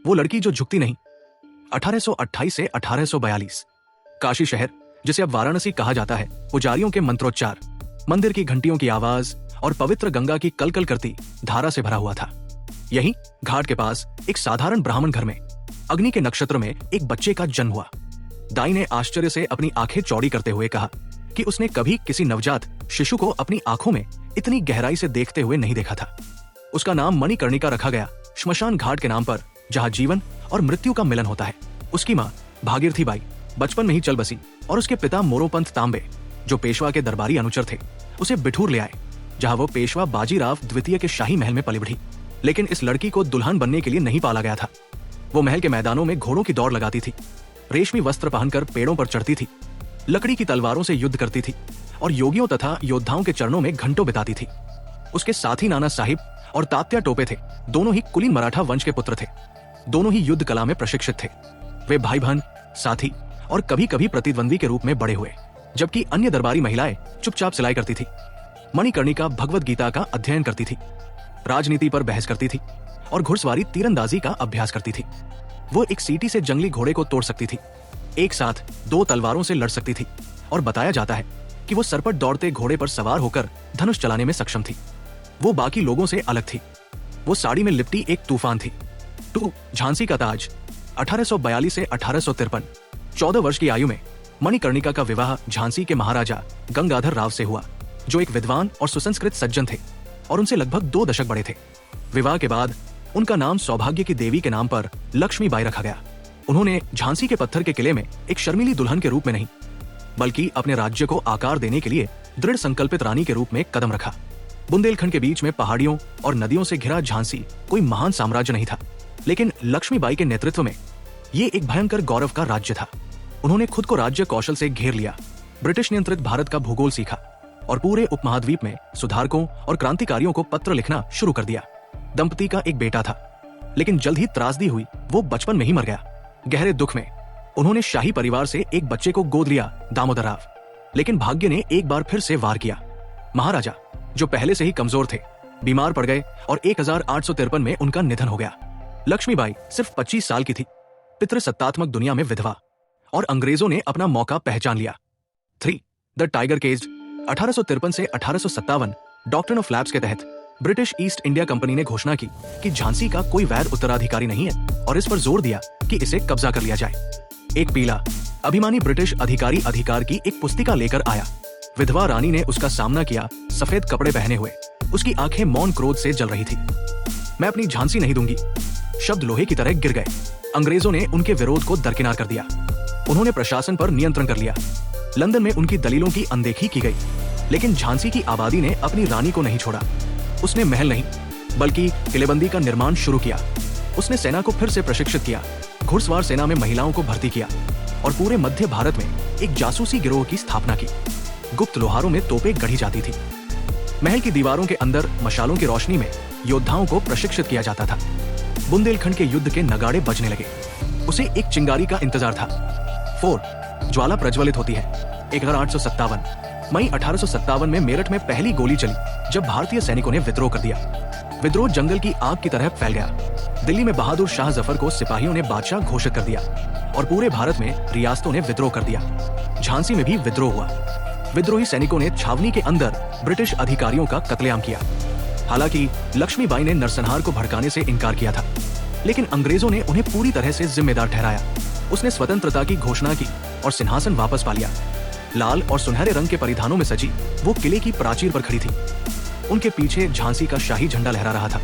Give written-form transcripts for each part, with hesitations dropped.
वो लड़की जो झुकती नहीं। 1828 से 1842 काशी शहर, जिसे अब वाराणसी कहा जाता है, पुजारियों के मंत्रोच्चार, मंदिर की घंटियों की आवाज और पवित्र गंगा की कलकल करती धारा से भरा हुआ था। यहीं घाट के पास एक साधारण ब्राह्मण घर में अग्नि के नक्षत्र में एक बच्चे का जन्म हुआ। दाई ने आश्चर्य से अपनी आंखें चौड़ी करते हुए कहा कि उसने कभी किसी नवजात शिशु को अपनी आंखों में इतनी गहराई से देखते हुए नहीं देखा था। उसका नाम मणिकर्णिका रखा गया, श्मशान घाट के नाम पर, जहां जीवन और मृत्यु का मिलन होता है। उसकी मां भागीरथी बाई बचपन में ही चल बसी और उसके पिता मोरोपंत तांबे, जो पेशवा के दरबारी अनुचर थे, उसे बिठूर ले आए, जहां वो पेशवा बाजीराव द्वितीय के शाही महल में पली बढ़ी। लेकिन इस लड़की को दुल्हन बनने के लिए नहीं पाला गया था। वो महल के मैदानों में घोड़ों की दौड़ लगाती थी, रेशमी वस्त्र पहनकर पेड़ों पर चढ़ती थी, लकड़ी की तलवारों से युद्ध करती थी और योगियों तथा योद्धाओं के चरणों में घंटों बिताती थी। उसके साथी नाना साहिब और तात्या टोपे थे, दोनों ही कुलीन मराठा वंश के पुत्र थे। दोनों ही युद्ध कला में प्रशिक्षित थे। वे भाई बहन, साथी और कभी कभी प्रतिद्वंदी के रूप में बड़े हुए, जबकि अन्य दरबारी महिलाएं चुपचाप सिलाई करती थी। मणिकर्णिका भगवत गीता का अध्ययन करती थी, राजनीति पर बहस करती थी और घुड़सवारी तीरंदाजी का अभ्यास करती थी। वो एक सीटी से जंगली घोड़े को तोड़ सकती थी, एक साथ 2 तलवारों से लड़ सकती थी और बताया जाता है कि वो सरपट दौड़ते घोड़े पर सवार होकर धनुष चलाने में सक्षम थी। वो बाकी लोगों से अलग थी। वो साड़ी में लिपटी एक तूफान थी। झांसी का ताज 1842 से 1853 14 वर्ष की आयु में मणिकर्णिका का विवाह झांसी के महाराजा गंगाधर राव से हुआ, जो एक विद्वान और सुसंस्कृत सज्जन थे और उनसे लगभग 2 दशक बड़े थे। विवाह के बाद उनका नाम सौभाग्य की देवी के नाम पर लक्ष्मी बाई रखा गया। उन्होंने झांसी के पत्थर के किले में एक शर्मीली दुल्हन के रूप में नहीं, बल्कि अपने राज्य को आकार देने के लिए दृढ़ संकल्पित रानी के रूप में कदम रखा। बुंदेलखंड के बीच में पहाड़ियों और नदियों से घिरा झांसी कोई महान साम्राज्य नहीं था, लेकिन लक्ष्मीबाई के नेतृत्व में ये एक भयंकर गौरव का राज्य था। उन्होंने खुद को राज्य कौशल से घेर लिया, ब्रिटिश नियंत्रित भारत का भूगोल सीखा और पूरे उपमहाद्वीप में सुधारकों और क्रांतिकारियों को पत्र लिखना शुरू कर दिया। दंपति का एक बेटा था, लेकिन जल्द ही त्रासदी हुई, वो बचपन में ही मर गया। गहरे दुख में उन्होंने शाही परिवार से एक बच्चे को गोद लिया, दामोदर राव, लेकिन भाग्य ने एक बार फिर से वार किया। महाराजा, जो पहले से ही कमजोर थे, बीमार पड़ गए और 1853 में उनका निधन हो गया। लक्ष्मीबाई सिर्फ 25 साल की थी, पितृसत्तात्मक दुनिया में विधवा, और अंग्रेजों ने अपना मौका पहचान लिया। 3. द टाइगर केज 1853 से 1857 डॉक्ट्रिन ऑफ लैप्स के तहत ब्रिटिश ईस्ट इंडिया कंपनी ने घोषणा की कि झांसी का कोई वैध उत्तराधिकारी नहीं है और इस पर जोर दिया कि इसे कब्जा कर लिया जाए। एक पीला अभिमानी ब्रिटिश अधिकारी अधिकार की एक पुस्तिका लेकर आया। विधवा रानी ने उसका सामना किया, सफेद कपड़े पहने हुए। उसकी आंखें मौन क्रोध से जल रही थी। मैं अपनी झांसी नहीं दूंगी। शब्द लोहे की तरह गिर गए। अंग्रेजों ने उनके विरोध को दरकिनार कर दिया। उन्होंने प्रशासन पर नियंत्रण कर लिया। लंदन में उनकी दलीलों की अनदेखी की गई, लेकिन झांसी की आबादी ने अपनी रानी को नहीं छोड़ा। उसने महल नहीं, बल्कि किलेबंदी का निर्माण शुरू किया। उसने सेना को फिर से प्रशिक्षित किया, घुड़सवार सेना में महिलाओं को भर्ती किया और पूरे मध्य भारत में एक जासूसी गिरोह की स्थापना की। गुप्त लोहारों में तोपें गढ़ी जाती थी। महल की दीवारों के अंदर मशालों की रोशनी में योद्धाओं को प्रशिक्षित किया जाता था। बुंदेलखंड के युद्ध के नगाड़े बजने लगे। उसे एक चिंगारी का इंतजार था। 4. ज्वाला प्रज्वलित होती है। 1857 मई 1857 में मेरठ में पहली गोली चली, जब भारतीय सैनिकों ने विद्रोह कर दिया। विद्रोह जंगल की आग की तरह फैल गया। दिल्ली में बहादुर शाह जफर को सिपाहियों ने बादशाह घोषित कर दिया और पूरे भारत में रियासतों ने विद्रोह कर दिया। झांसी में भी विद्रोह हुआ। विद्रोही सैनिकों ने छावनी के अंदर ब्रिटिश अधिकारियों का कत्लेआम किया। हालांकि लक्ष्मीबाई ने नरसंहार को भड़काने से इनकार किया था, लेकिन अंग्रेजों ने उन्हें पूरी तरह से जिम्मेदार ठहराया। उसने स्वतंत्रता की घोषणा की और सिंहासन वापस पा लिया। लाल और सुनहरे रंग के परिधानों में सजी वो किले की प्राचीर पर खड़ी थी। उनके पीछे झांसी का शाही झंडा लहरा रहा था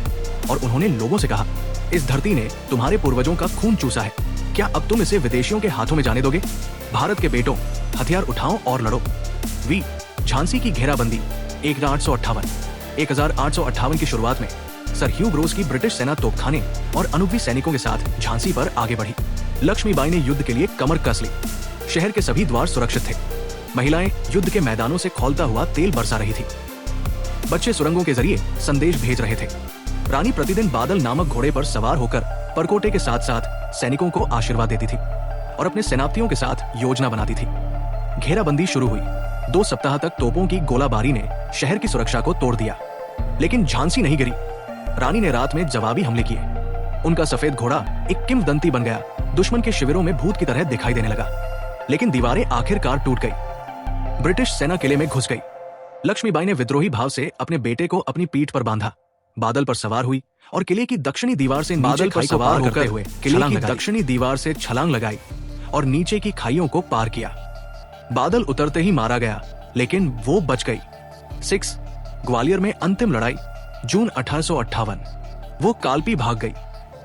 और उन्होंने लोगों से कहा, इस धरती ने तुम्हारे पूर्वजों का खून चूसा है, क्या अब तुम इसे विदेशियों के हाथों में जाने दोगे? भारत के बेटों, हथियार उठाओ और लड़ो। झांसी की घेराबंदी 1858 की शुरुआत में सर ह्यू ग्रोस की ब्रिटिश सेना तोपखाने और अनुभवी सैनिकों के साथ झांसी पर आगे बढ़ी। लक्ष्मीबाई ने युद्ध के लिए कमर कस ली। शहर के सभी द्वार सुरक्षित थे। महिलाएं युद्ध के मैदानों से खौलता हुआ तेल बरसा रही थी। बच्चे सुरंगों के जरिए संदेश भेज रहे थे। रानी प्रतिदिन बादल नामक घोड़े पर सवार होकर परकोटे के साथ साथ सैनिकों को आशीर्वाद देती थी और अपने सेनापतियों के साथ योजना बनाती थी। घेराबंदी शुरू हुई। 2 सप्ताह तक तोपों की गोलाबारी ने शहर की सुरक्षा को तोड़ दिया, लेकिन झांसी नहीं गिरी। रानी ने रात में जवाबी हमले किए। उनका सफेद घोड़ा एक किंवदंती बन गया, दुश्मन के शिविरों में भूत की तरह दिखाई देने लगा। लेकिन दीवारें आखिरकार टूट गई। ब्रिटिश सेना किले में घुस गई। लक्ष्मीबाई ने विद्रोही भाव से अपने बेटे को अपनी पीठ पर बांधा, बादल पर सवार हुई और किले की दक्षिणी दीवार से नीचे खाई को पार होकर हुए किले की दक्षिणी दीवार से छलांग लगाई और नीचे की खाइयों को पार किया। बादल उतरते ही मारा गया, लेकिन वो बच गई। 6 ग्वालियर में अंतिम लड़ाई, जून 1858। वो कालपी भाग गई,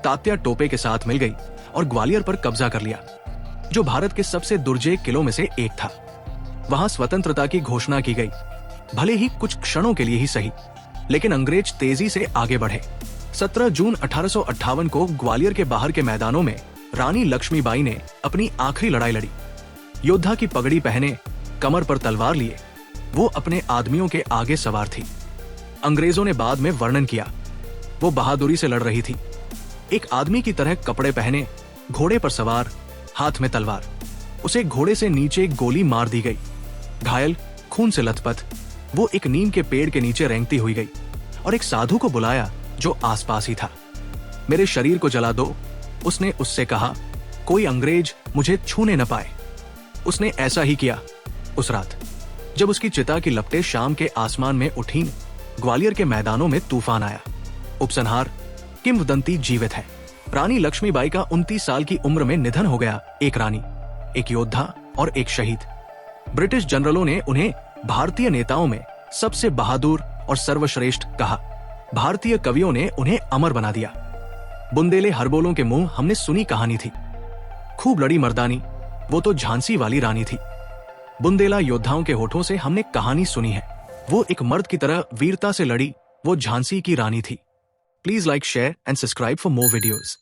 तात्या टोपे के साथ मिल गई और ग्वालियर पर कब्जा कर लिया, जो भारत के सबसे दुर्जेय किलों में से एक था। वहां स्वतंत्रता की घोषणा की गई, भले ही कुछ क्षणों के लिए ही सही, लेकिन अंग्रेज तेजी से आगे बढ़े। 17 जून 1858 को ग्वालियर के बाहर के मैदानों में रानी लक्ष्मीबाई ने अपनी आखिरी लड़ाई लड़ी। योद्धा की पगड़ी पहने, कमर पर तलवार लिए, वो अपने आदमियों के आगे सवार थी। अंग्रेजों ने बाद में वर्णन किया, वो बहादुरी से लड़ रही थी, एक आदमी की तरह कपड़े पहने, घोड़े पर सवार, हाथ में तलवार। उसे घोड़े से नीचे एक गोली मार दी गई। घायल, खून से लथपथ, वो एक नीम के पेड़ के नीचे रेंगती हुई गई और एक साधु को बुलाया जो आसपास ही था। मेरे शरीर को जला दो, उसने उससे कहा, कोई अंग्रेज मुझे छूने न पाए। उसने ऐसा ही किया। उस रात जब उसकी चिता की लपटें शाम के आसमान में उठीं, ग्वालियर के मैदानों में तूफान आया। उपसंहार, किंवदंती जीवित है। रानी लक्ष्मीबाई का 29 साल की उम्र में निधन हो गया। एक रानी, एक योद्धा और एक शहीद। ब्रिटिश जनरलों ने उन्हें भारतीय नेताओं में सबसे बहादुर और सर्वश्रेष्ठ कहा। भारतीय कवियों ने उन्हें अमर बना दिया। बुंदेले हरबोलों के मुंह हमने सुनी कहानी थी। खूब लड़ी मर्दानी, वो तो झांसी वाली रानी थी। बुंदेला योद्धाओं के होठों से हमने कहानी सुनी है, वो एक मर्द की तरह वीरता से लड़ी, वो झांसी की रानी थी। Please like, share and subscribe for more videos.